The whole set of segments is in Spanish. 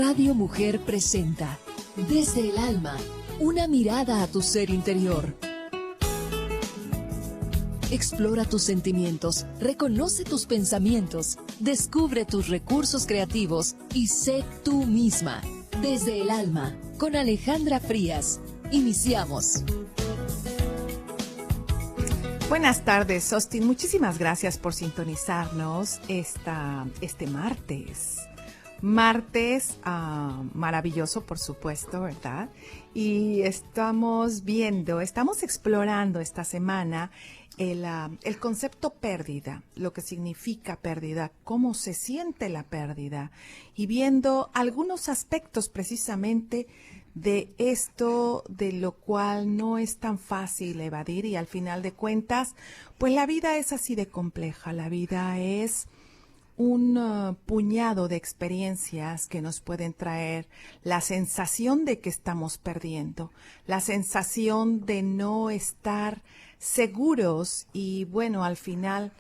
Radio Mujer presenta Desde el Alma, una mirada a tu ser interior. Explora tus sentimientos, reconoce tus pensamientos, descubre tus recursos creativos y sé tú misma. Desde el Alma, con Alejandra Frías. Iniciamos. Buenas tardes, Austin. Muchísimas gracias por sintonizarnos este martes. Martes maravilloso, por supuesto, ¿verdad? Y estamos explorando esta semana el concepto pérdida, lo que significa pérdida, cómo se siente la pérdida, y viendo algunos aspectos precisamente de esto, de lo cual no es tan fácil evadir, y al final de cuentas, pues la vida es así de compleja. La vida es un puñado de experiencias que nos pueden traer la sensación de que estamos perdiendo, la sensación de no estar seguros, y bueno, al final,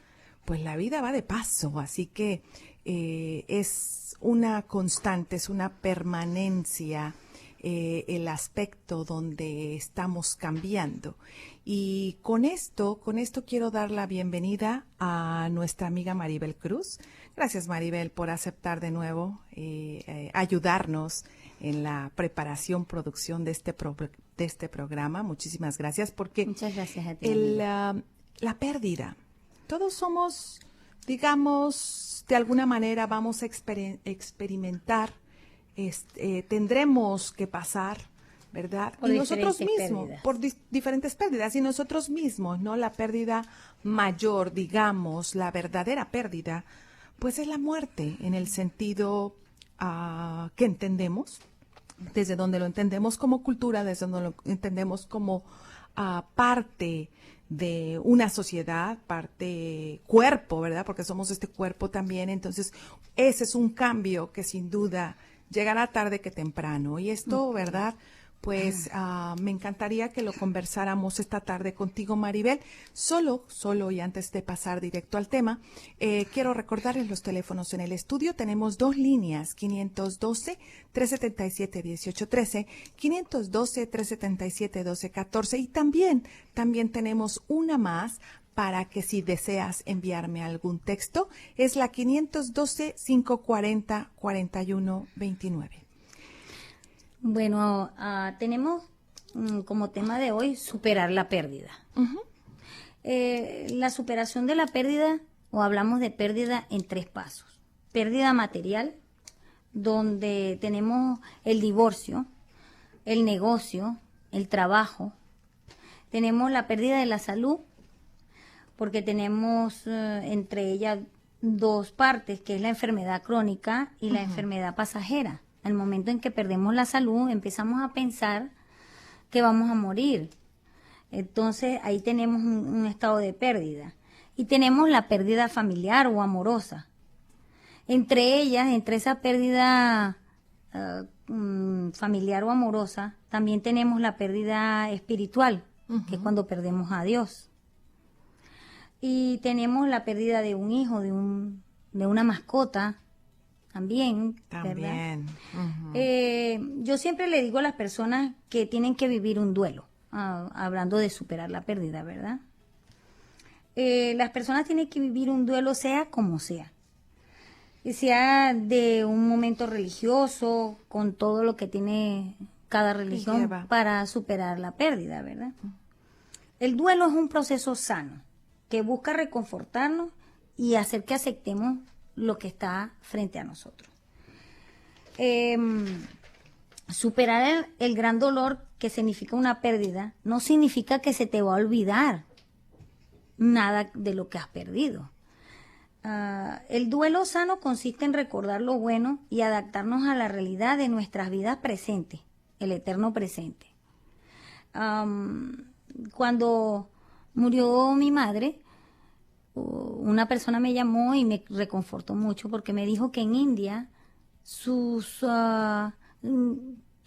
pues la vida va de paso, así que es una constante, es una permanencia, el aspecto donde estamos cambiando. Y con esto quiero dar la bienvenida a nuestra amiga Maribel Cruz. Gracias, Maribel, por aceptar de nuevo ayudarnos en la preparación, producción de este programa. Muchísimas gracias, porque muchas gracias a ti, la pérdida, todos somos, digamos, de alguna manera vamos a experimentar, tendremos que pasar, ¿verdad? Por nosotros mismos, por diferentes pérdidas, y nosotros mismos, ¿no? La pérdida mayor, digamos, la verdadera pérdida, pues es la muerte, en el sentido que entendemos, desde donde lo entendemos como cultura, desde donde lo entendemos como parte de una sociedad, parte cuerpo, ¿verdad? Porque somos este cuerpo también. Entonces, ese es un cambio que sin duda llegará tarde que temprano. Y esto, ¿verdad? Pues me encantaría que lo conversáramos esta tarde contigo, Maribel. Solo, y antes de pasar directo al tema, quiero recordarles los teléfonos en el estudio. Tenemos dos líneas, 512-377-1813, 512-377-1214, y también tenemos una más para que si deseas enviarme algún texto, es la 512-540-4129. Bueno, tenemos como tema de hoy superar la pérdida. Uh-huh. La superación de la pérdida, o hablamos de pérdida en 3 pasos. Pérdida material, donde tenemos el divorcio, el negocio, el trabajo. Tenemos la pérdida de la salud, porque tenemos entre ellas 2 partes, que es la enfermedad crónica y la enfermedad pasajera. Al momento en que perdemos la salud, empezamos a pensar que vamos a morir. Entonces, ahí tenemos un estado de pérdida. Y tenemos la pérdida familiar o amorosa. Entre esa pérdida familiar o amorosa, también tenemos la pérdida espiritual, que es cuando perdemos a Dios. Y tenemos la pérdida de un hijo, de una mascota, también. ¿Verdad? Yo siempre le digo a las personas que tienen que vivir un duelo, hablando de superar la pérdida, ¿verdad? Las personas tienen que vivir un duelo sea como sea de un momento religioso, con todo lo que tiene cada religión para superar la pérdida, ¿verdad? El duelo es un proceso sano que busca reconfortarnos y hacer que aceptemos lo que está frente a nosotros. Superar el gran dolor que significa una pérdida no significa que se te va a olvidar nada de lo que has perdido. El duelo sano consiste en recordar lo bueno y adaptarnos a la realidad de nuestras vidas presentes, el eterno presente. Cuando murió mi madre, una persona me llamó y me reconfortó mucho, porque me dijo que en India su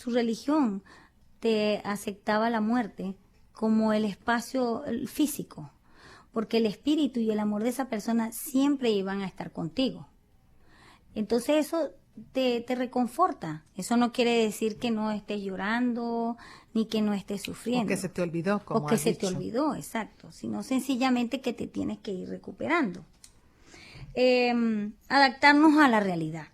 religión te aceptaba la muerte como el espacio físico, porque el espíritu y el amor de esa persona siempre iban a estar contigo. Entonces eso te reconforta. Eso no quiere decir que no estés llorando ni que no estés sufriendo. O que se te olvidó, como O que has se dicho. te olvidó, exacto. Sino sencillamente que te tienes que ir recuperando. Adaptarnos a la realidad.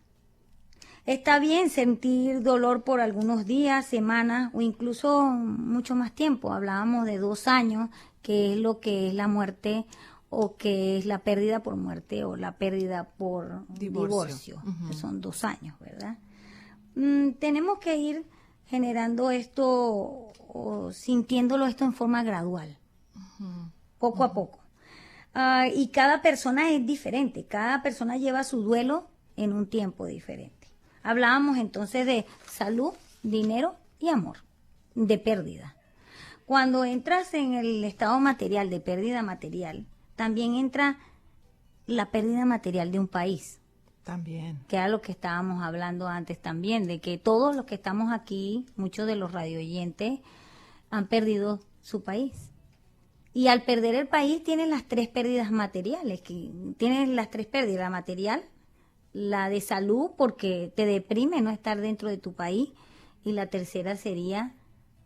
Está bien sentir dolor por algunos días, semanas o incluso mucho más tiempo. Hablábamos de 2 años, que es lo que es la muerte o que es la pérdida por muerte o la pérdida por divorcio, que son 2 años, ¿verdad? Tenemos que ir generando esto o sintiéndolo esto en forma gradual, poco a poco. Y cada persona es diferente, cada persona lleva su duelo en un tiempo diferente. Hablábamos entonces de salud, dinero y amor, de pérdida. Cuando entras en el estado material, de pérdida material, también entra la pérdida material de un país. También. Que era lo que estábamos hablando antes también, de que todos los que estamos aquí, muchos de los radioyentes, han perdido su país. Y al perder el país tienen las 3 pérdidas materiales, que tienen las 3 pérdidas, la material, la de salud, porque te deprime no estar dentro de tu país, y la tercera sería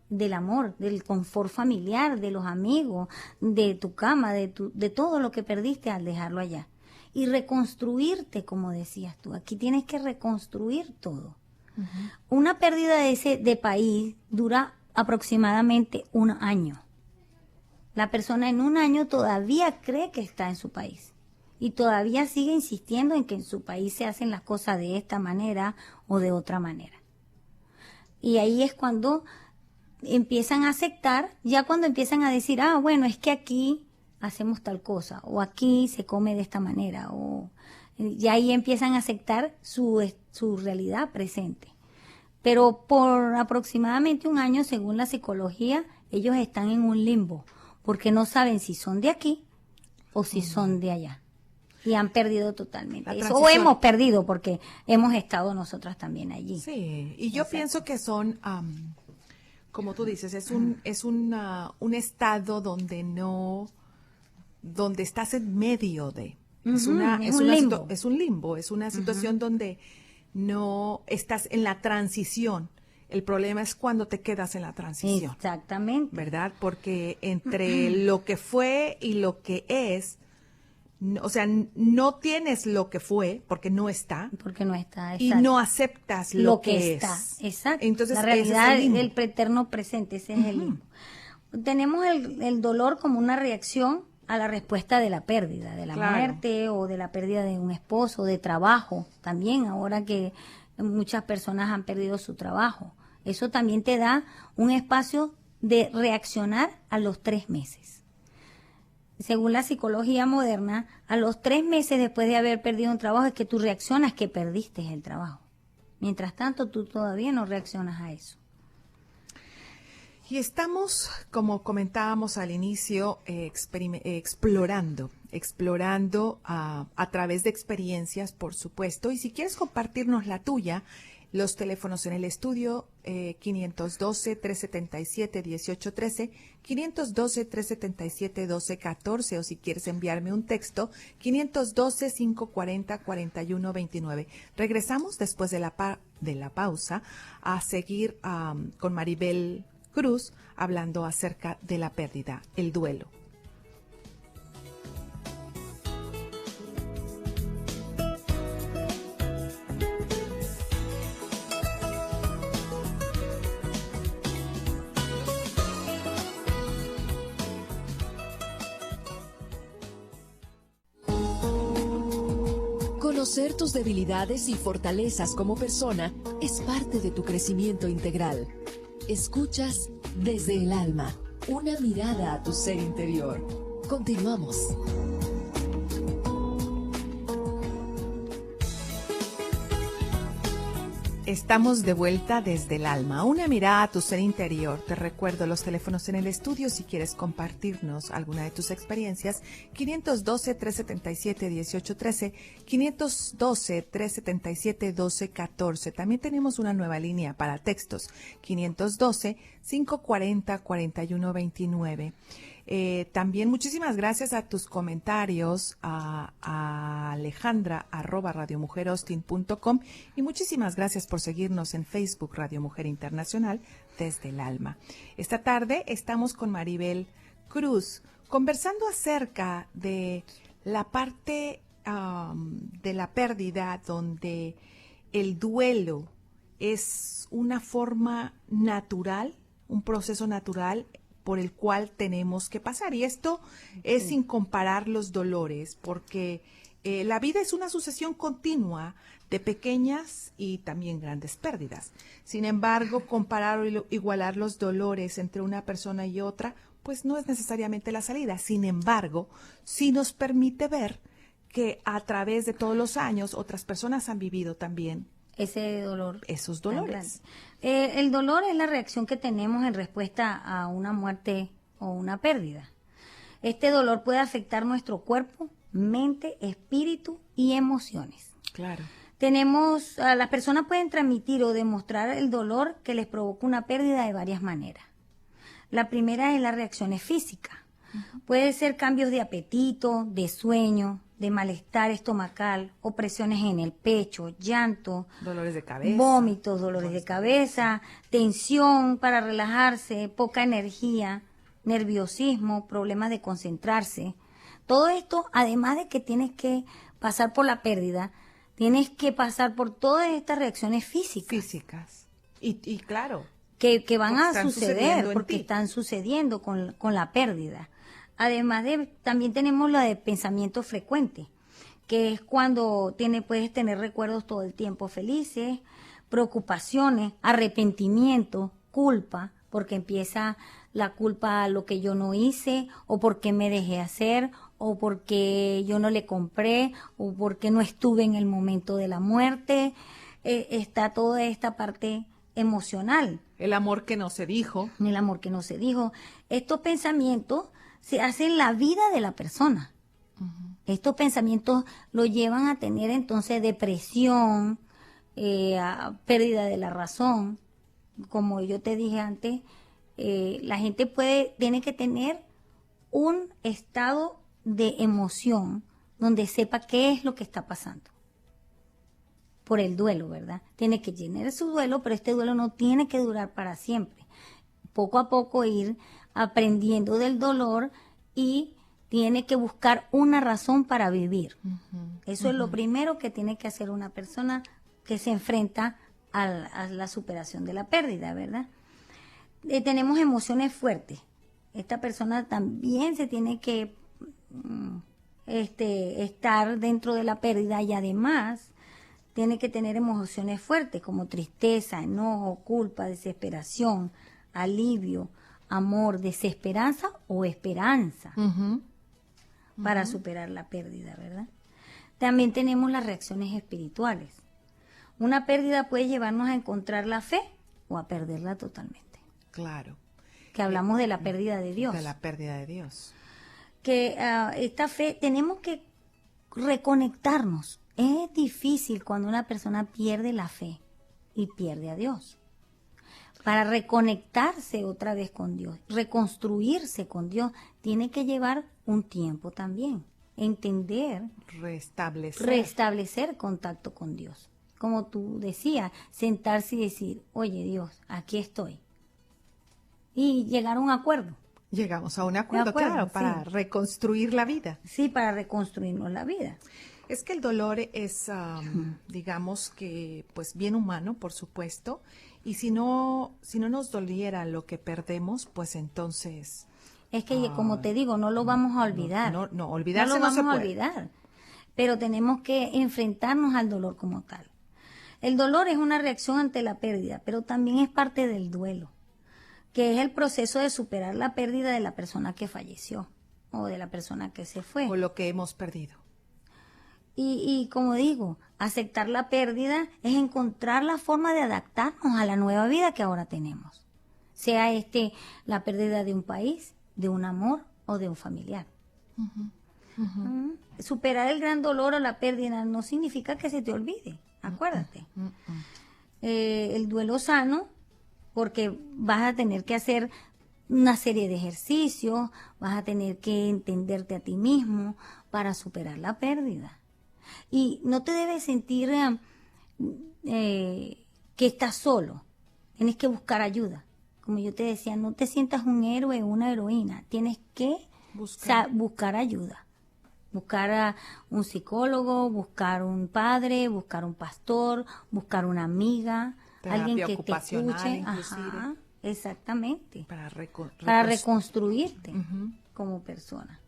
del amor, del confort familiar, de los amigos, de tu cama, de todo lo que perdiste al dejarlo allá. Y reconstruirte, como decías tú, aquí tienes que reconstruir todo. Una pérdida de país dura aproximadamente 1 año. La persona en 1 año todavía cree que está en su país y todavía sigue insistiendo en que en su país se hacen las cosas de esta manera o de otra manera. Y ahí es cuando empiezan a aceptar, ya cuando empiezan a decir, bueno, es que aquí hacemos tal cosa, o aquí se come de esta manera, y ahí empiezan a aceptar su realidad presente. Pero por aproximadamente 1 año, según la psicología, ellos están en un limbo, porque no saben si son de aquí o si son de allá. Y han perdido totalmente eso. O hemos perdido porque hemos estado nosotras también allí. Sí, y yo pienso que son, como tú dices, es un estado donde estás en medio de. Es un limbo, es una situación donde no estás en la transición. El problema es cuando te quedas en la transición. Exactamente. ¿Verdad? Porque entre lo que fue y lo que es, o sea, no tienes lo que fue porque no está. Porque no está, exacto. Y no aceptas lo que está. es. Exacto. Entonces, la realidad ese es del eterno presente, ese es el limbo. Tenemos el dolor como una reacción a la respuesta de la pérdida, de la muerte o de la pérdida de un esposo, de trabajo. También ahora que muchas personas han perdido su trabajo. Eso también te da un espacio de reaccionar a los 3 meses. Según la psicología moderna, a los 3 meses después de haber perdido un trabajo es que tú reaccionas que perdiste el trabajo. Mientras tanto, tú todavía no reaccionas a eso. Y estamos, como comentábamos al inicio, explorando a través de experiencias, por supuesto. Y si quieres compartirnos la tuya, los teléfonos en el estudio 512-377-1813, 512-377-1214, o si quieres enviarme un texto, 512-540-4129. Regresamos después de la pausa a seguir con Maribel Cruz hablando acerca de la pérdida, el duelo. Conocer tus debilidades y fortalezas como persona es parte de tu crecimiento integral. Escuchas Desde el Alma, una mirada a tu ser interior. Continuamos. Estamos de vuelta desde el alma, una mirada a tu ser interior. Te recuerdo los teléfonos en el estudio si quieres compartirnos alguna de tus experiencias. 512-377-1813, 512-377-1214. También tenemos una nueva línea para textos, 512-540-4129. También muchísimas gracias a tus comentarios a Alejandra @radiomujeraustin.com y muchísimas gracias por seguirnos en Facebook Radio Mujer Internacional desde el alma. Esta tarde estamos con Maribel Cruz conversando acerca de la parte de la pérdida donde el duelo es una forma natural, un proceso natural por el cual tenemos que pasar. Y esto es sin comparar los dolores, porque la vida es una sucesión continua de pequeñas y también grandes pérdidas. Sin embargo, comparar o igualar los dolores entre una persona y otra, pues no es necesariamente la salida. Sin embargo, sí nos permite ver que a través de todos los años otras personas han vivido también ese dolor. Esos dolores. El dolor es la reacción que tenemos en respuesta a una muerte o una pérdida. Este dolor puede afectar nuestro cuerpo, mente, espíritu y emociones. Claro. Las personas pueden transmitir o demostrar el dolor que les provoca una pérdida de varias maneras. La primera es las reacciones físicas. Puede ser cambios de apetito, de sueño, de malestar estomacal, opresiones en el pecho, llanto, dolores de cabeza, vómitos, dolores de cabeza, tensión para relajarse, poca energía, nerviosismo, problemas de concentrarse. Todo esto, además de que tienes que pasar por la pérdida, tienes que pasar por todas estas reacciones físicas. Y claro, que van a suceder porque ti. Están sucediendo con la pérdida. Además también tenemos la de pensamiento frecuente, que es cuando puedes tener recuerdos todo el tiempo felices, preocupaciones, arrepentimiento, culpa, porque empieza la culpa a lo que yo no hice, o porque me dejé hacer, o porque yo no le compré, o porque no estuve en el momento de la muerte. Está toda esta parte emocional. El amor que no se dijo. El amor que no se dijo. Estos pensamientos se hacen la vida de la persona. Estos pensamientos lo llevan a tener entonces depresión, a pérdida de la razón. Como yo te dije antes, la gente tiene que tener un estado de emoción donde sepa qué es lo que está pasando. Por el duelo, ¿verdad? Tiene que llenar su duelo, pero este duelo no tiene que durar para siempre. Poco a poco ir aprendiendo del dolor y tiene que buscar una razón para vivir. Eso es lo primero que tiene que hacer una persona que se enfrenta a la superación de la pérdida, ¿verdad? Tenemos emociones fuertes. Esta persona también se tiene que estar dentro de la pérdida y además tiene que tener emociones fuertes como tristeza, enojo, culpa, desesperación, alivio, amor, desesperanza o esperanza para superar la pérdida, ¿verdad? También tenemos las reacciones espirituales. Una pérdida puede llevarnos a encontrar la fe o a perderla totalmente. Claro. Que hablamos de la pérdida de Dios. De la pérdida de Dios. Que esta fe tenemos que reconectarnos. Es difícil cuando una persona pierde la fe y pierde a Dios. Para reconectarse otra vez con Dios, reconstruirse con Dios, tiene que llevar un tiempo también. Entender, restablecer contacto con Dios. Como tú decías, sentarse y decir, oye Dios, aquí estoy. Y llegar a un acuerdo. Llegamos a un acuerdo, claro, para reconstruir la vida. Sí, para reconstruirnos la vida. Es que el dolor es, digamos que, pues bien humano, por supuesto, y si no nos doliera lo que perdemos, pues entonces... Es que, como te digo, no lo vamos a olvidar. No, olvidarse no no se puede. No lo vamos a olvidar, pero tenemos que enfrentarnos al dolor como tal. El dolor es una reacción ante la pérdida, pero también es parte del duelo, que es el proceso de superar la pérdida de la persona que falleció o de la persona que se fue. O lo que hemos perdido. Y como digo, aceptar la pérdida es encontrar la forma de adaptarnos a la nueva vida que ahora tenemos. Sea la pérdida de un país, de un amor o de un familiar. Superar el gran dolor o la pérdida no significa que se te olvide, acuérdate. El duelo sano, porque vas a tener que hacer una serie de ejercicios, vas a tener que entenderte a ti mismo para superar la pérdida. Y no te debes sentir que estás solo, tienes que buscar ayuda. Como yo te decía, no te sientas un héroe o una heroína, tienes que buscar ayuda. Buscar a un psicólogo, buscar un padre, buscar un pastor, buscar una amiga, alguien que te escuche. Ajá, exactamente. Para reconstruirte como persona.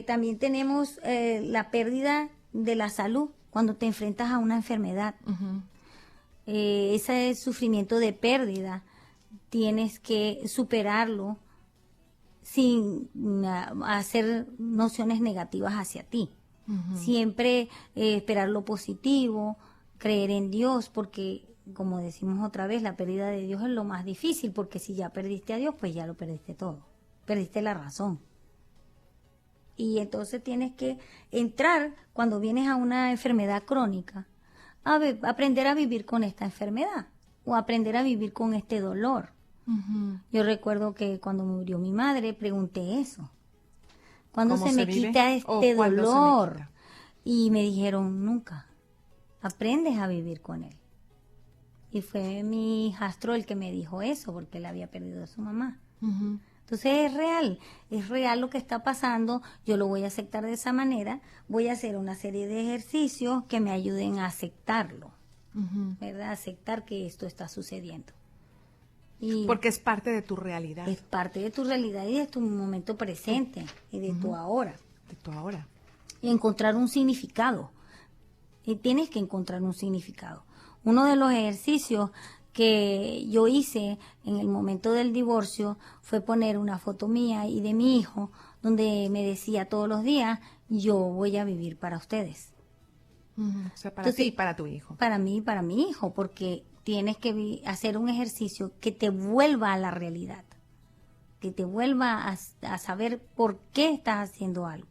También tenemos la pérdida de la salud cuando te enfrentas a una enfermedad. Ese sufrimiento de pérdida tienes que superarlo sin hacer nociones negativas hacia ti. Siempre esperar lo positivo, creer en Dios, porque como decimos otra vez, la pérdida de Dios es lo más difícil, porque si ya perdiste a Dios, pues ya lo perdiste todo, perdiste la razón. Y entonces tienes que entrar, cuando vienes a una enfermedad crónica, aprender a vivir con esta enfermedad o aprender a vivir con este dolor. Yo recuerdo que cuando murió mi madre pregunté eso. ¿Cuándo se me quita este dolor? Y me dijeron, nunca. Aprendes a vivir con él. Y fue mi hijastro el que me dijo eso, porque él había perdido a su mamá. Entonces es real lo que está pasando. Yo lo voy a aceptar de esa manera. Voy a hacer una serie de ejercicios que me ayuden a aceptarlo, ¿verdad? Aceptar que esto está sucediendo. Y porque es parte de tu realidad. Es parte de tu realidad y de tu momento presente y de tu ahora. De tu ahora. Y encontrar un significado. Y tienes que encontrar un significado. Uno de los ejercicios que yo hice en el momento del divorcio fue poner una foto mía y de mi hijo, donde me decía todos los días, yo voy a vivir para ustedes. O sea, para ti y para tu hijo. Para mí y para mi hijo, porque tienes que hacer un ejercicio que te vuelva a la realidad, que te vuelva a saber por qué estás haciendo algo.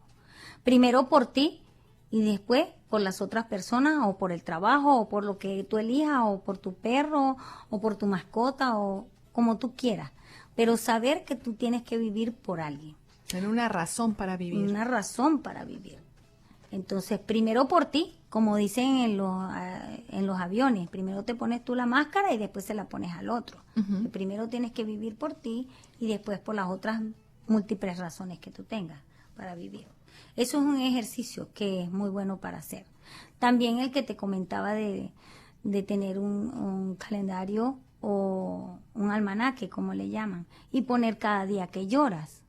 Primero por ti y después por las otras personas, o por el trabajo, o por lo que tú elijas, o por tu perro, o por tu mascota, o como tú quieras. Pero saber que tú tienes que vivir por alguien. Tener una razón para vivir. Una razón para vivir. Entonces, primero por ti, como dicen en los aviones, primero te pones tú la máscara y después se la pones al otro. Primero tienes que vivir por ti y después por las otras múltiples razones que tú tengas para vivir. Eso es un ejercicio que es muy bueno para hacer. También el que te comentaba de tener un calendario o un almanaque, como le llaman, y poner cada día que lloras.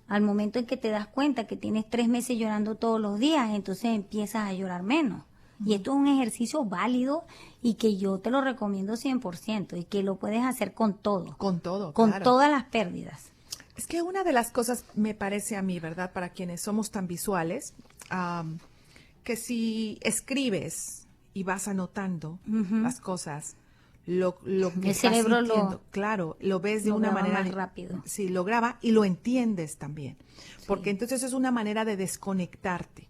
Al momento en que te das cuenta que tienes 3 meses llorando todos los días, entonces empiezas a llorar menos. Y esto es un ejercicio válido y que yo te lo recomiendo 100% y que lo puedes hacer con todo. Con todo, con claro. Todas las pérdidas. Es que una de las cosas, me parece a mí, ¿verdad? Para quienes somos tan visuales, que si escribes y vas anotando las cosas, lo que el estás cerebro sintiendo, claro, lo ves de una manera más rápido. Sí, lo graba y lo entiendes también. Porque entonces es una manera de desconectarte.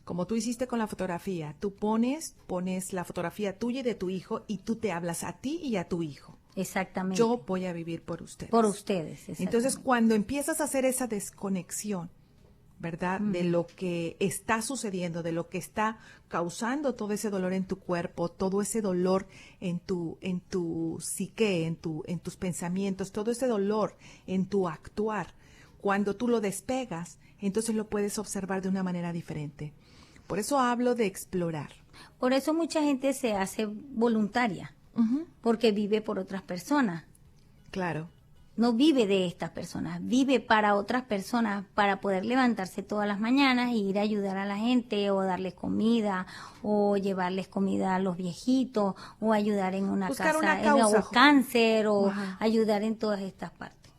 Como tú hiciste con la fotografía, tú pones la fotografía tuya y de tu hijo y tú te hablas a ti y a tu hijo. Exactamente. Yo voy a vivir por ustedes. Por ustedes, Entonces, cuando empiezas a hacer esa desconexión, ¿verdad? De lo que está sucediendo, de lo que está causando todo ese dolor en tu cuerpo, todo ese dolor en tu psique, en tus pensamientos, todo ese dolor en tu actuar, cuando tú lo despegas, entonces lo puedes observar de una manera diferente. Por eso hablo de explorar. Por eso mucha gente se hace voluntaria. Porque vive por otras personas. Claro. No vive de estas personas, vive para otras personas, para poder levantarse todas las mañanas e ir a ayudar a la gente, o darles comida, o llevarles comida a los viejitos, o ayudar en una buscar casa, causa, en cáncer, o ayudar en todas estas partes.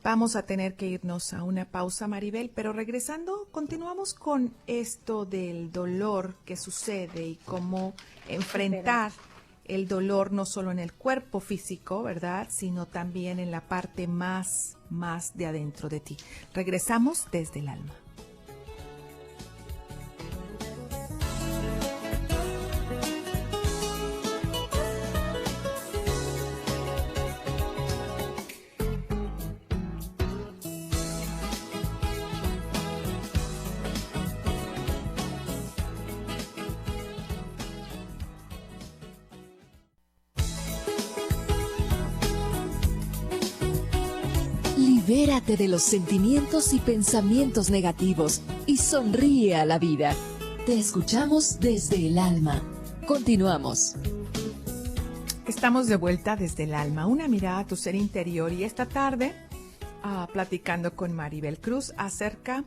Vamos a tener que irnos a una pausa, Maribel, pero regresando, continuamos con esto del dolor que sucede y cómo enfrentar el dolor no solo en el cuerpo físico, ¿verdad?, sino también en la parte más de adentro de ti. Regresamos desde el alma. Libérate de los sentimientos y pensamientos negativos y sonríe a la vida. Te escuchamos desde el alma. Continuamos. Estamos de vuelta desde el alma, una mirada a tu ser interior, y esta tarde platicando con Maribel Cruz acerca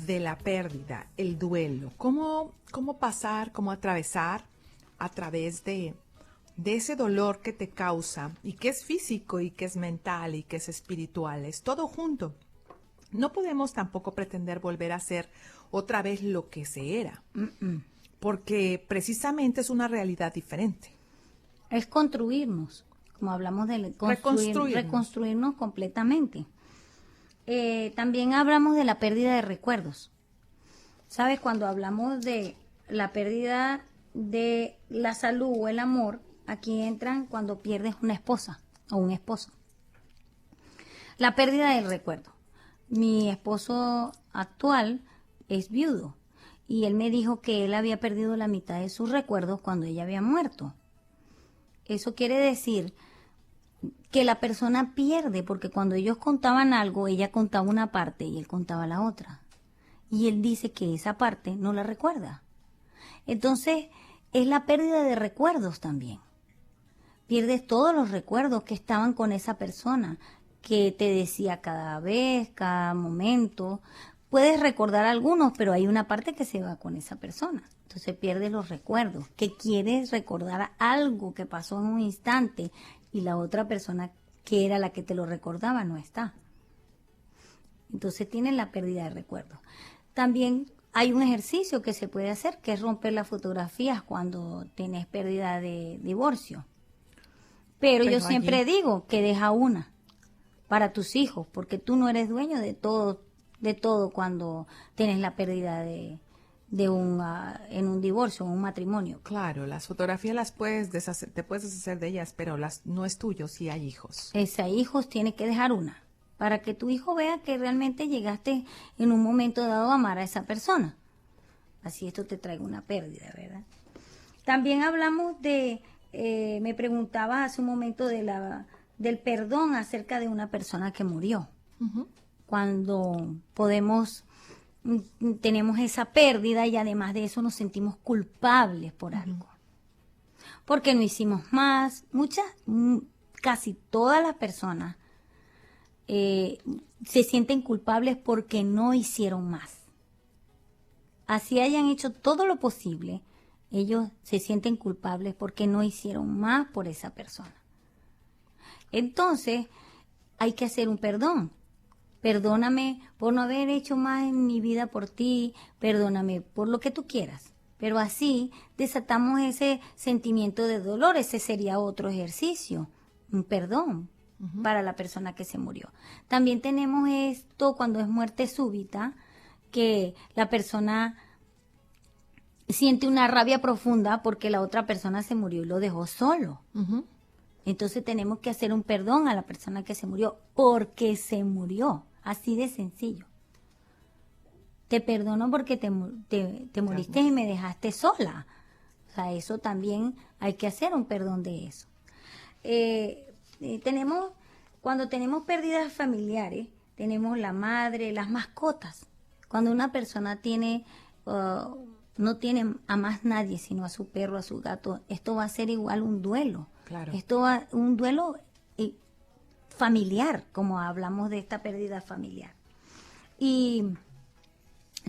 de la pérdida, el duelo, cómo pasar, cómo atravesar a través de ese dolor que te causa, y que es físico y que es mental y que es espiritual, es todo junto. No podemos tampoco pretender volver a ser otra vez lo que se era, porque precisamente es una realidad diferente. Es construirnos, como hablamos de reconstruirnos completamente. También hablamos de la pérdida de recuerdos. ¿Sabes? Cuando hablamos de la pérdida de la salud o el amor, aquí entran cuando pierdes una esposa o un esposo. La pérdida del recuerdo. Mi esposo actual es viudo y él me dijo que él había perdido la mitad de sus recuerdos cuando ella había muerto. Eso quiere decir que la persona pierde, porque cuando ellos contaban algo, ella contaba una parte y él contaba la otra. Y él dice que esa parte no la recuerda. Entonces, es la pérdida de recuerdos también. Pierdes todos los recuerdos que estaban con esa persona, que te decía cada vez, cada momento. Puedes recordar algunos, pero hay una parte que se va con esa persona. Entonces pierdes los recuerdos, que quieres recordar algo que pasó en un instante y la otra persona que era la que te lo recordaba no está. Entonces tienes la pérdida de recuerdos. También hay un ejercicio que se puede hacer, que es romper las fotografías cuando tienes pérdida de divorcio. Pero yo siempre digo que deja una para tus hijos, porque tú no eres dueño de todo cuando tienes la pérdida en un divorcio, en un matrimonio. Claro, las fotografías las puedes deshacer, te puedes deshacer de ellas, pero no es tuyo si hay hijos. Ese hijos tiene que dejar una, para que tu hijo vea que realmente llegaste en un momento dado a amar a esa persona. Así esto te trae una pérdida, ¿verdad? También hablamos me preguntabas hace un momento del perdón acerca de una persona que murió. Uh-huh. Cuando tenemos esa pérdida y además de eso nos sentimos culpables por algo. Porque no hicimos más. Casi todas las personas se sienten culpables porque no hicieron más. Así hayan hecho todo lo posible, ellos se sienten culpables porque no hicieron más por esa persona. Entonces, hay que hacer un perdón. Perdóname por no haber hecho más en mi vida por ti, perdóname por lo que tú quieras. Pero así desatamos ese sentimiento de dolor, ese sería otro ejercicio, un perdón para la persona que se murió. También tenemos esto cuando es muerte súbita, que la persona siente una rabia profunda porque la otra persona se murió y lo dejó solo. Entonces tenemos que hacer un perdón a la persona que se murió porque se murió, así de sencillo. Te perdono porque te moriste y me dejaste sola. O sea, eso también hay que hacer un perdón de eso. Cuando tenemos pérdidas familiares, tenemos la madre, las mascotas. Cuando una persona no tiene a más nadie, sino a su perro, a su gato, esto va a ser igual un duelo. Claro. Esto va un duelo familiar, como hablamos de esta pérdida familiar. Y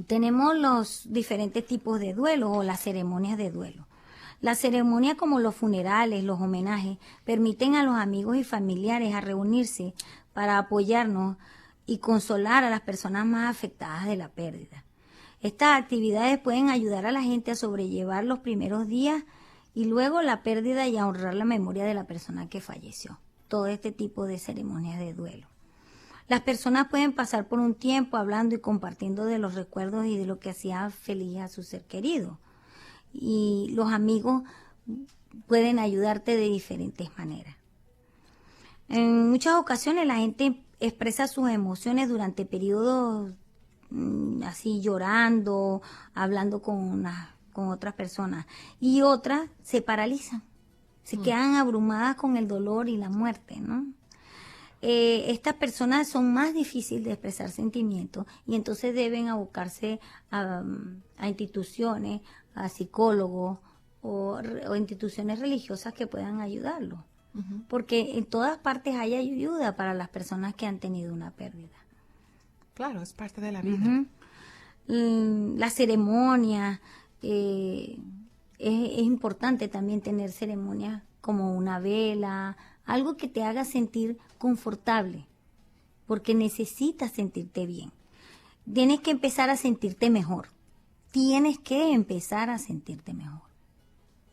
tenemos los diferentes tipos de duelo o las ceremonias de duelo. Las ceremonias como los funerales, los homenajes, permiten a los amigos y familiares a reunirse para apoyarnos y consolar a las personas más afectadas de la pérdida. Estas actividades pueden ayudar a la gente a sobrellevar los primeros días y luego la pérdida y a honrar la memoria de la persona que falleció. Todo este tipo de ceremonias de duelo. Las personas pueden pasar por un tiempo hablando y compartiendo de los recuerdos y de lo que hacía feliz a su ser querido. Y los amigos pueden ayudarte de diferentes maneras. En muchas ocasiones la gente expresa sus emociones durante periodos así llorando, hablando con otras personas, y otras se paralizan, se quedan abrumadas con el dolor y la muerte, ¿no? estas personas son más difíciles de expresar sentimientos y entonces deben abocarse a instituciones, a psicólogos o instituciones religiosas que puedan ayudarlos. Porque en todas partes hay ayuda para las personas que han tenido una pérdida. Claro, es parte de la vida. La ceremonia, es importante también tener ceremonias como una vela, algo que te haga sentir confortable, porque necesitas sentirte bien. Tienes que empezar a sentirte mejor. Tienes que empezar a sentirte mejor.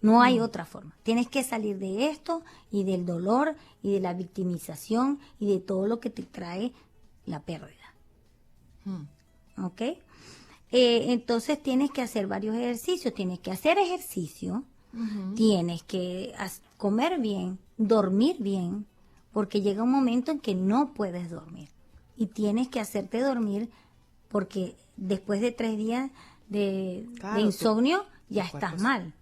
No hay otra forma. Tienes que salir de esto y del dolor y de la victimización y de todo lo que te trae la pérdida. ¿Ok? Entonces tienes que hacer varios ejercicios. Tienes que hacer ejercicio. Tienes que comer bien, dormir bien, porque llega un momento en que no puedes dormir. Y tienes que hacerte dormir porque después de 3 días de insomnio ya estás mal.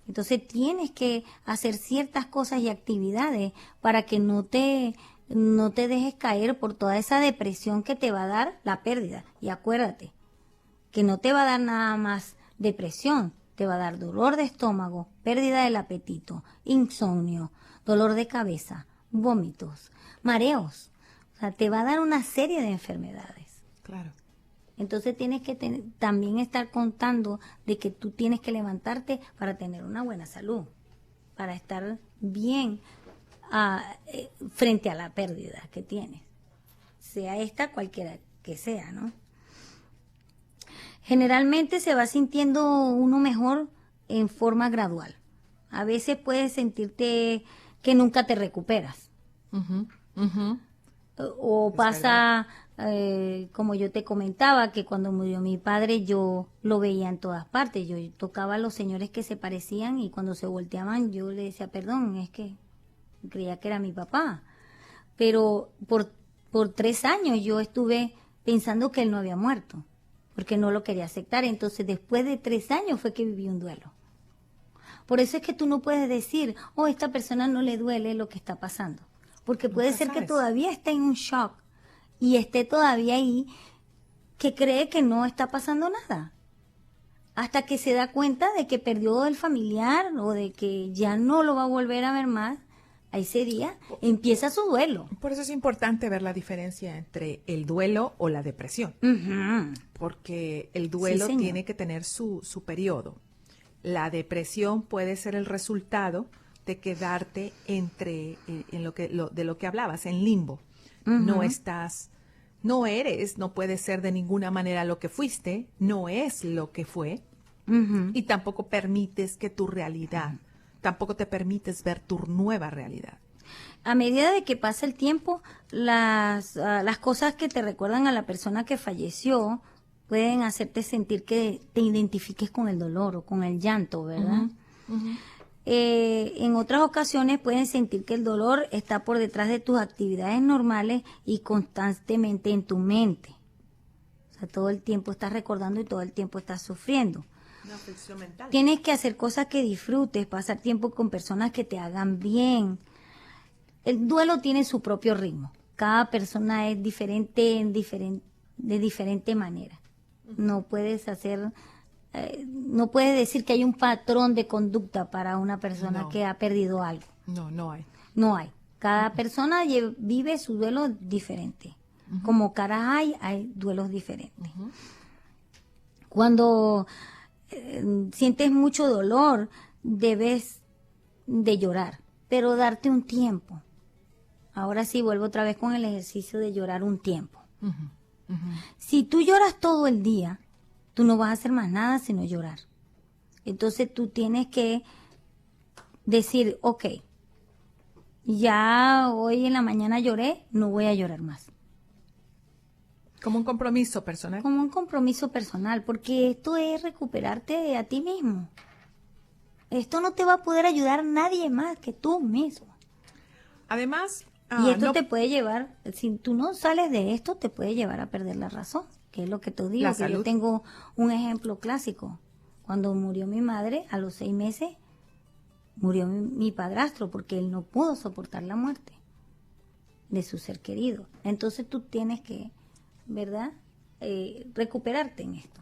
Entonces tienes que hacer ciertas cosas y actividades para que no te dejes caer por toda esa depresión que te va a dar la pérdida. Y acuérdate que no te va a dar nada más depresión, te va a dar dolor de estómago, pérdida del apetito, insomnio, dolor de cabeza, vómitos, mareos. O sea, te va a dar una serie de enfermedades. Claro. Entonces tienes que también estar contando de que tú tienes que levantarte para tener una buena salud, para estar bien frente a la pérdida que tienes, sea esta cualquiera que sea, ¿no? Generalmente se va sintiendo uno mejor en forma gradual. A veces puedes sentirte que nunca te recuperas. O pasa, como yo te comentaba, que cuando murió mi padre yo lo veía en todas partes. Yo tocaba a los señores que se parecían y cuando se volteaban yo le decía, perdón, es que creía que era mi papá. Pero por 3 años yo estuve pensando que él no había muerto, porque no lo quería aceptar. Entonces después de 3 años fue que viví un duelo. Por eso es que tú no puedes decir, oh, a esta persona no le duele lo que está pasando. Porque puede ser que todavía esté en un shock y esté todavía ahí, que cree que no está pasando nada. Hasta que se da cuenta de que perdió el familiar o de que ya no lo va a volver a ver más, a ese día empieza su duelo. Por eso es importante ver la diferencia entre el duelo o la depresión. Porque el duelo tiene que tener su periodo. La depresión puede ser el resultado de quedarte de lo que hablabas, en limbo. No puedes ser de ninguna manera lo que fuiste, no es lo que fue, y tampoco permites que tu realidad, tampoco te permites ver tu nueva realidad. A medida de que pasa el tiempo, las cosas que te recuerdan a la persona que falleció pueden hacerte sentir que te identifiques con el dolor o con el llanto, ¿verdad? En otras ocasiones pueden sentir que el dolor está por detrás de tus actividades normales y constantemente en tu mente. O sea, todo el tiempo estás recordando y todo el tiempo estás sufriendo. Una aflicción mental. Tienes que hacer cosas que disfrutes, pasar tiempo con personas que te hagan bien. El duelo tiene su propio ritmo. Cada persona es diferente de diferente manera. No puedes decir que hay un patrón de conducta para una persona que ha perdido algo. No hay. No hay. Cada persona vive su duelo diferente. Como caras hay duelos diferentes. Cuando sientes mucho dolor, debes de llorar, pero darte un tiempo. Ahora sí, vuelvo otra vez con el ejercicio de llorar un tiempo. Si tú lloras todo el día, tú no vas a hacer más nada sino llorar. Entonces tú tienes que decir, ok, ya hoy en la mañana lloré, no voy a llorar más. Como un compromiso personal. Como un compromiso personal, porque esto es recuperarte a ti mismo. Esto no te va a poder ayudar nadie más que tú mismo. Además, y esto te puede llevar, si tú no sales de esto, te puede llevar a perder la razón, que es lo que te digo, que yo tengo un ejemplo clásico. Cuando murió mi madre, a los 6 meses, murió mi padrastro, porque él no pudo soportar la muerte. de su ser querido. Entonces tú tienes que, ¿verdad? Recuperarte en esto,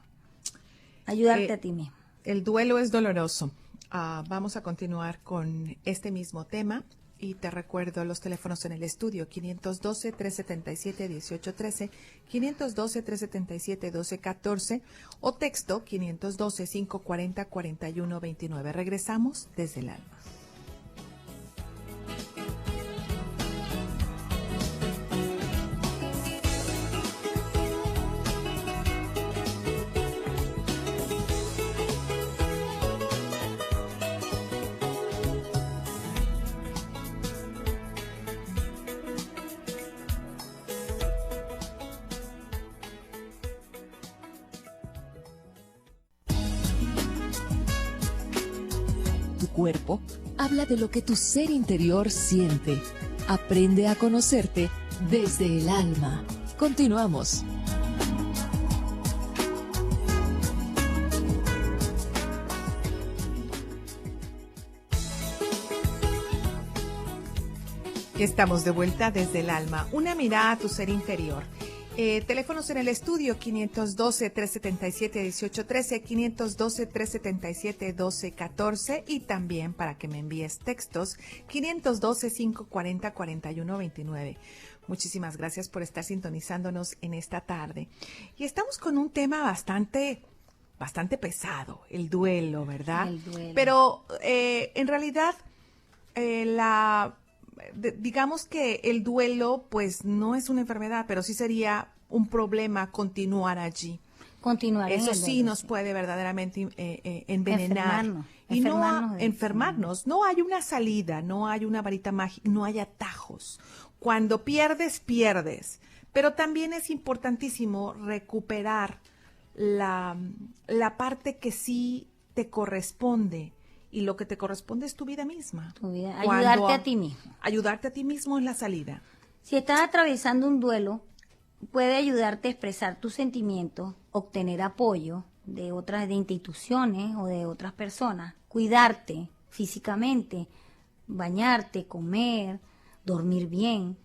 ayudarte a ti mismo. El duelo es doloroso. Vamos a continuar con este mismo tema y te recuerdo los teléfonos en el estudio: 512-377-1813, 512-377-1214 o texto 512-540-4129. Regresamos desde el alma. Cuerpo habla de lo que tu ser interior siente. Aprende a conocerte desde el alma. Continuamos. Y estamos de vuelta desde el alma. Una mirada a tu ser interior. Teléfonos en el estudio: 512-377-1813, 512-377-1214 y también para que me envíes textos: 512-540-4129. Muchísimas gracias por estar sintonizándonos en esta tarde. Y estamos con un tema bastante pesado, el duelo, ¿verdad? El duelo. Pero en realidad digamos que el duelo pues no es una enfermedad, pero sí sería un problema continuar allí. Continuar. Eso sí nos puede verdaderamente envenenar. Enfermarnos. No hay una salida, no hay una varita mágica, no hay atajos. Cuando pierdes, pierdes. Pero también es importantísimo recuperar la parte que sí te corresponde. Y lo que te corresponde es tu vida misma. Tu vida. Ayudarte a ti mismo. Ayudarte a ti mismo es la salida. Si estás atravesando un duelo, puede ayudarte a expresar tus sentimientos, obtener apoyo de otras instituciones o de otras personas, cuidarte físicamente, bañarte, comer, dormir bien,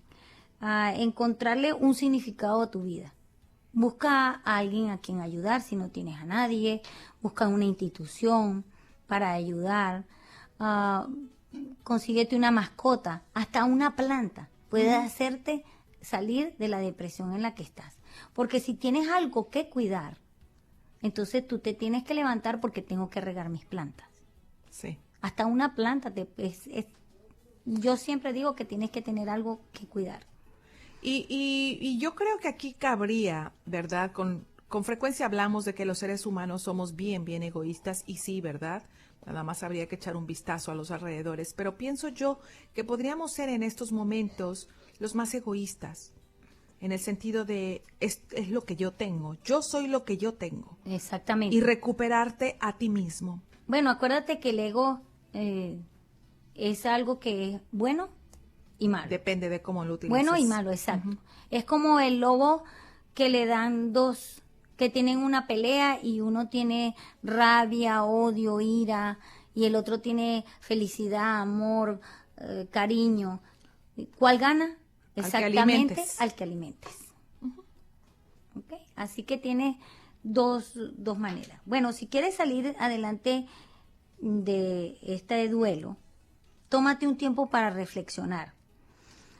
encontrarle un significado a tu vida. Busca a alguien a quien ayudar si no tienes a nadie, busca una institución para ayudar, consíguete una mascota, hasta una planta, puede hacerte salir de la depresión en la que estás. Porque si tienes algo que cuidar, entonces tú te tienes que levantar porque tengo que regar mis plantas. Sí. Hasta una planta, yo siempre digo que tienes que tener algo que cuidar. Y yo creo que aquí cabría, ¿verdad? Con frecuencia hablamos de que los seres humanos somos bien egoístas, y sí, ¿verdad? Nada más habría que echar un vistazo a los alrededores, pero pienso yo que podríamos ser en estos momentos los más egoístas, en el sentido de es lo que yo tengo, yo soy lo que yo tengo. Exactamente. Y recuperarte a ti mismo. Bueno, acuérdate que el ego es algo que es bueno y malo. Depende de cómo lo utilices. Bueno y malo, exacto. Es como el lobo que le dan dos, que tienen una pelea y uno tiene rabia, odio, ira, y el otro tiene felicidad, amor, cariño. ¿Cuál gana? Exactamente al que alimentes. ¿Okay? Así que tienes dos maneras. Bueno, si quieres salir adelante de este duelo, tómate un tiempo para reflexionar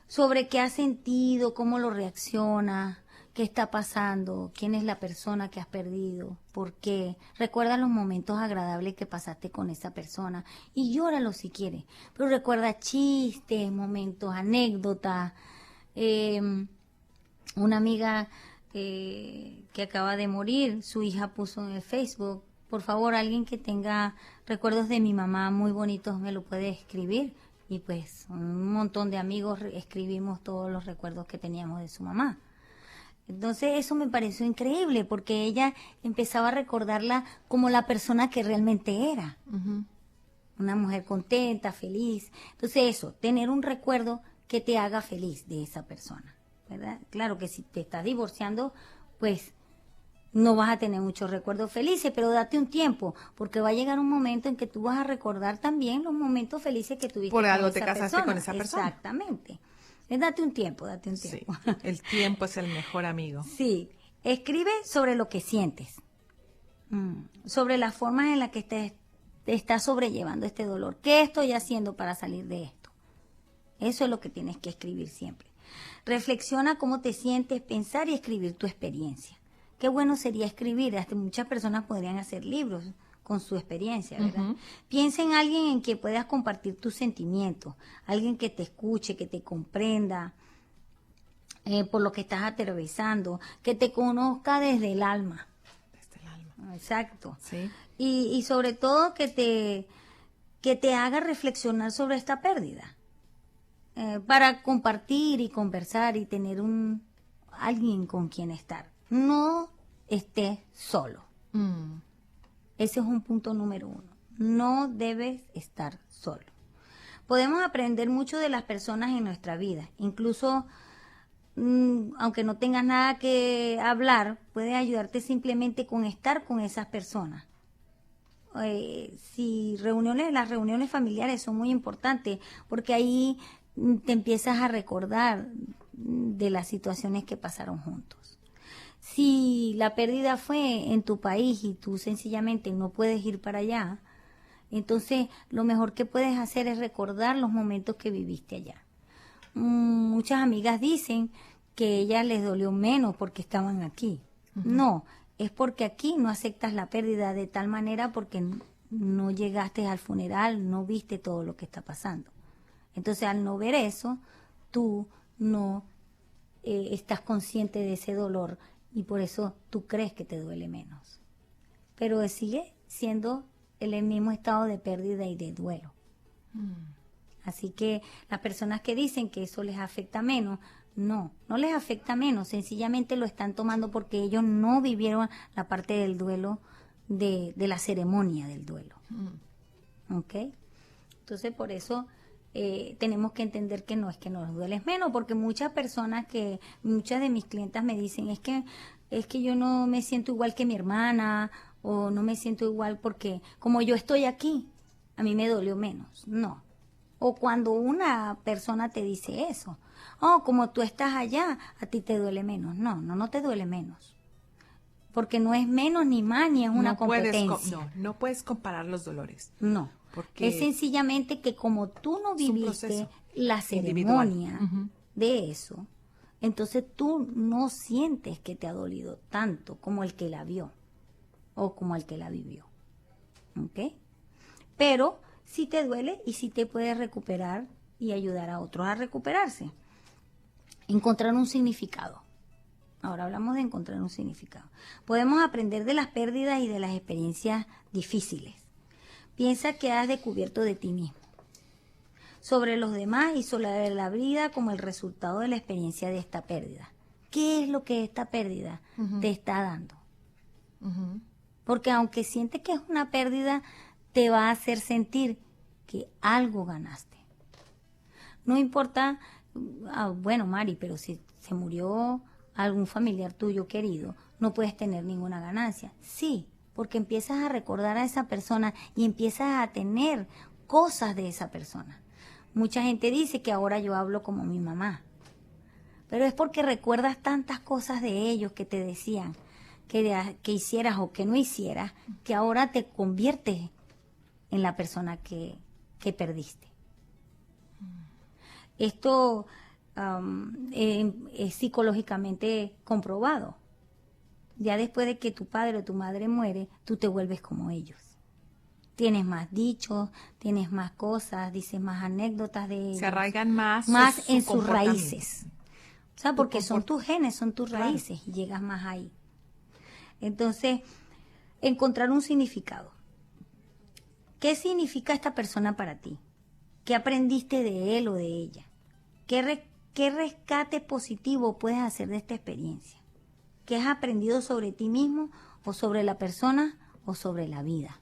sobre qué has sentido, cómo lo reaccionas, qué está pasando, quién es la persona que has perdido, por qué. Recuerda los momentos agradables que pasaste con esa persona y llóralo si quieres. Pero recuerda chistes, momentos, anécdotas. Una amiga que acaba de morir, su hija puso en el Facebook: por favor, alguien que tenga recuerdos de mi mamá muy bonitos me lo puede escribir. Y pues un montón de amigos escribimos todos los recuerdos que teníamos de su mamá. Entonces eso me pareció increíble porque ella empezaba a recordarla como la persona que realmente era. Una mujer contenta, feliz. Entonces eso, tener un recuerdo que te haga feliz de esa persona, ¿verdad? Claro que si te estás divorciando, pues no vas a tener muchos recuerdos felices, pero date un tiempo, porque va a llegar un momento en que tú vas a recordar también los momentos felices que tuviste por algo con te esa casaste persona. con esa persona. Exactamente. Date un tiempo, date un Sí, tiempo. el tiempo es el mejor amigo. Sí, escribe sobre lo que sientes, sobre las formas en las que te estás sobrellevando este dolor. ¿Qué estoy haciendo para salir de esto? Eso es lo que tienes que escribir siempre. Reflexiona cómo te sientes, pensar y escribir tu experiencia. Qué bueno sería escribir, hasta muchas personas podrían hacer libros con su experiencia, ¿verdad? Piensa en alguien en que puedas compartir tus sentimientos, alguien que te escuche, que te comprenda por lo que estás atravesando, que te conozca desde el alma. Desde el alma. Exacto. Sí. Y sobre todo que te haga reflexionar sobre esta pérdida. Para compartir y conversar y tener alguien con quien estar. No estés solo. Ese es un punto número 1. No debes estar solo. Podemos aprender mucho de las personas en nuestra vida. Incluso, aunque no tengas nada que hablar, puede ayudarte simplemente con estar con esas personas. Las reuniones familiares son muy importantes porque ahí te empiezas a recordar de las situaciones que pasaron juntos. Si la pérdida fue en tu país y tú sencillamente no puedes ir para allá, entonces lo mejor que puedes hacer es recordar los momentos que viviste allá. Muchas amigas dicen que a ellas les dolió menos porque estaban aquí. No, es porque aquí no aceptas la pérdida de tal manera porque no llegaste al funeral, no viste todo lo que está pasando. Entonces, al no ver eso, tú no estás consciente de ese dolor y por eso tú crees que te duele menos. Pero sigue siendo el mismo estado de pérdida y de duelo. Así que las personas que dicen que eso les afecta menos, no les afecta menos, sencillamente lo están tomando porque ellos no vivieron la parte del duelo, de la ceremonia del duelo. ¿Ok? Entonces, por eso tenemos que entender que no es que nos duele menos, porque muchas de mis clientas me dicen, es que yo no me siento igual que mi hermana, o no me siento igual porque como yo estoy aquí, a mí me dolió menos. No. O cuando una persona te dice eso, como tú estás allá, a ti te duele menos. No te duele menos. Porque no es menos ni más, ni es una competencia. No puedes comparar los dolores. No. Porque es sencillamente que como tú no viviste la ceremonia de eso, entonces tú no sientes que te ha dolido tanto como el que la vio o como el que la vivió. ¿Ok? Pero sí te duele y sí te puedes recuperar y ayudar a otros a recuperarse. Encontrar un significado. Ahora hablamos de encontrar un significado. Podemos aprender de las pérdidas y de las experiencias difíciles. Piensa que has descubierto de ti mismo, sobre los demás y sobre la vida como el resultado de la experiencia de esta pérdida. ¿Qué es lo que esta pérdida te está dando? Porque aunque sientes que es una pérdida, te va a hacer sentir que algo ganaste. No importa, bueno, Mari, pero si se murió algún familiar tuyo querido, no puedes tener ninguna ganancia. Sí, porque empiezas a recordar a esa persona y empiezas a tener cosas de esa persona. Mucha gente dice que ahora yo hablo como mi mamá, pero es porque recuerdas tantas cosas de ellos que te decían que hicieras o que no hicieras, que ahora te conviertes en la persona que perdiste. Esto es psicológicamente comprobado. Ya después de que tu padre o tu madre muere, tú te vuelves como ellos. Tienes más dichos, tienes más cosas, dices más anécdotas de ellos. Se arraigan más en sus raíces. O sea, porque son tus genes, son tus raíces y llegas más ahí. Entonces, encontrar un significado. ¿Qué significa esta persona para ti? ¿Qué aprendiste de él o de ella? ¿Qué rescate positivo puedes hacer de esta experiencia? ¿Qué has aprendido sobre ti mismo o sobre la persona o sobre la vida?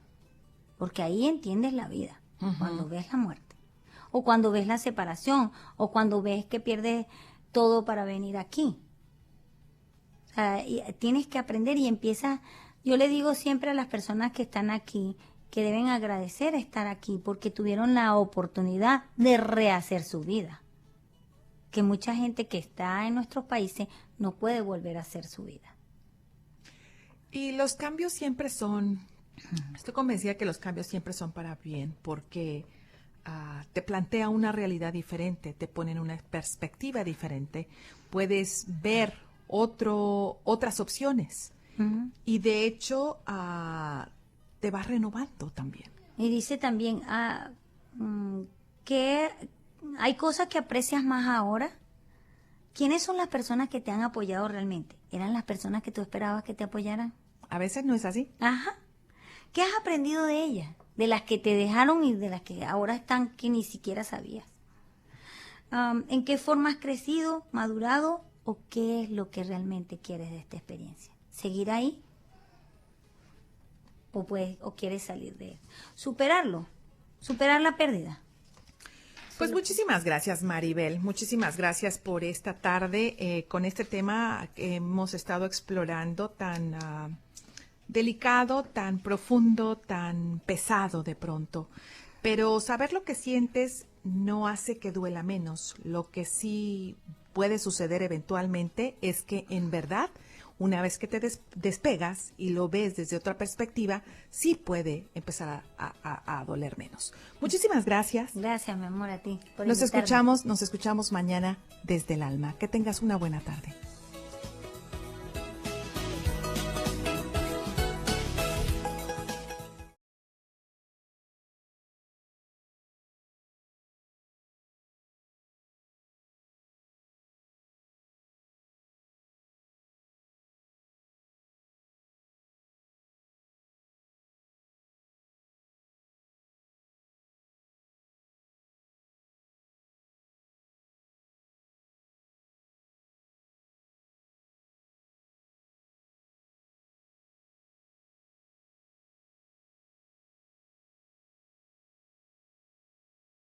Porque ahí entiendes la vida, cuando ves la muerte, o cuando ves la separación, o cuando ves que pierdes todo para venir aquí. O sea, tienes que aprender y empiezas. Yo le digo siempre a las personas que están aquí que deben agradecer estar aquí porque tuvieron la oportunidad de rehacer su vida. que mucha gente que está en nuestros países no puede volver a hacer su vida. Y los cambios siempre son, estoy convencida que los cambios siempre son para bien, porque te plantea una realidad diferente, te pone en una perspectiva diferente, puedes ver otras opciones y de hecho te vas renovando también. Y dice también que hay cosas que aprecias más ahora. ¿Quiénes son las personas que te han apoyado realmente? ¿Eran las personas que tú esperabas que te apoyaran? A veces no es así. Ajá. ¿Qué has aprendido de ellas? De las que te dejaron y de las que ahora están que ni siquiera sabías. ¿En qué forma has crecido, madurado o qué es lo que realmente quieres de esta experiencia? ¿Seguir ahí? ¿O quieres salir de él? Superarlo, superar la pérdida. Pues muchísimas gracias, Maribel. Muchísimas gracias por esta tarde con este tema que hemos estado explorando tan delicado, tan profundo, tan pesado de pronto. Pero saber lo que sientes no hace que duela menos. Lo que sí puede suceder eventualmente es que en verdad, una vez que te despegas y lo ves desde otra perspectiva, sí puede empezar a doler menos. Muchísimas gracias. Gracias, mi amor, a ti por Nos invitarme. escuchamos mañana desde el alma. Que tengas una buena tarde.